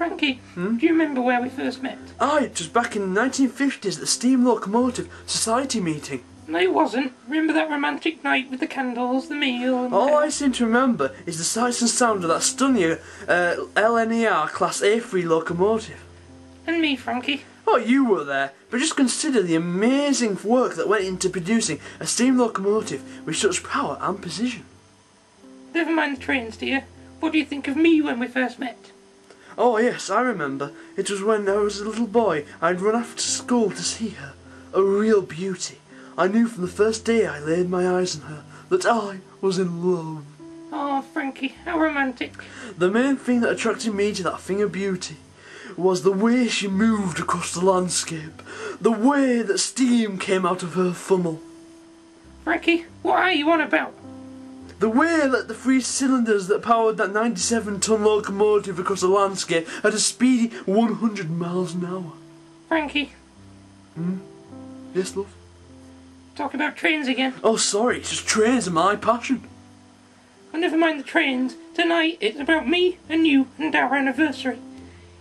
Frankie, do you remember where we first met? Aye, it was back in the 1950s at the Steam Locomotive Society meeting. No, it wasn't. Remember that romantic night with the candles, the meal and All I seem to remember is the sights and sound of that stunning LNER Class A3 locomotive. And me, Frankie. Oh, you were there, but just consider the amazing work that went into producing a steam locomotive with such power and precision. Never mind the trains, dear. What do you think of me when we first met? Oh yes, I remember. It was when I was a little boy. I'd run after school to see her. A real beauty. I knew from the first day I laid my eyes on her that I was in love. Oh, Frankie, how romantic. The main thing that attracted me to that thing of beauty was the way she moved across the landscape. The way that steam came out of her funnel. Frankie, what are you on about? The way that the three cylinders that powered that 97-ton locomotive across the landscape at a speedy 100 miles an hour. Frankie. Yes, love? Talk about trains again. Oh, sorry, it's just trains are my passion. Oh, never mind the trains. Tonight it's about me and you and our anniversary.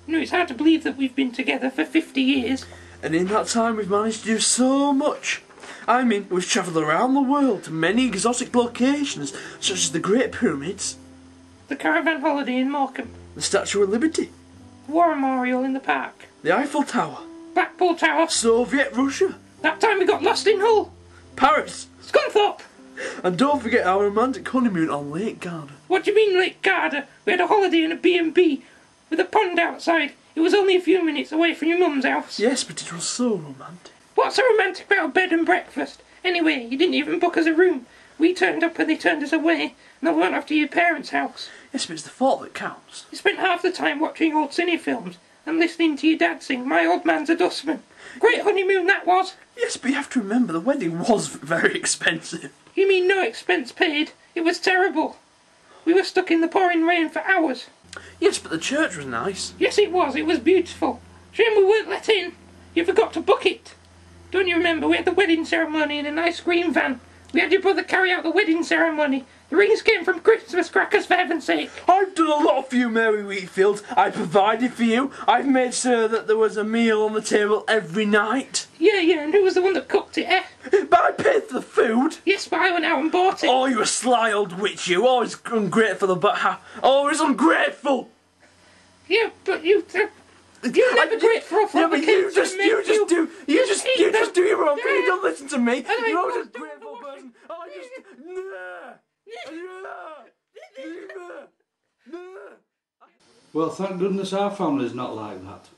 You know, it's hard to believe that we've been together for 50 years. And in that time we've managed to do so much. I mean, we've travelled around the world to many exotic locations, such as the Great Pyramids, The caravan holiday in Morecambe. the Statue of Liberty, The War Memorial in the park. the Eiffel Tower, Blackpool Tower. Soviet Russia, That time we got lost in Hull. Paris, Scunthorpe. and don't forget our romantic honeymoon on Lake Garda. What do you mean, Lake Garda? We had a holiday in a B&B with a pond outside. It was only a few minutes away from your mum's house. Yes, but it was so romantic. What's so romantic about a bed and breakfast? Anyway, you didn't even book us a room. We turned up and they turned us away, and I went off to your parents' house. Yes, but it's the thought that counts. You spent half the time watching old cine films and listening to your dad sing My Old Man's a Dustman. Great honeymoon that was. Yes, but you have to remember the wedding was very expensive. You mean no expense paid? It was terrible. We were stuck in the pouring rain for hours. Yes, but the church was nice. Yes, it was. It was beautiful. Shame we weren't let in. You forgot to book it. Don't you remember we had the wedding ceremony in a nice green van? We had your brother carry out the wedding ceremony. The rings came from Christmas crackers, for heaven's sake. I've done a lot for you, Mary Wheatfield. I provided for you. I've made sure that there was a meal on the table every night. Yeah, and who was the one that cooked it, eh? But I paid for the food. Yes, but I went out and bought it. Oh, you a sly old witch, you. Always ungrateful about always ungrateful. Yeah, but you're never grateful for but you just do your own thing. You Yeah. don't listen to me. I You're always a don't grateful person. Oh, Well, thank goodness our family's not like that.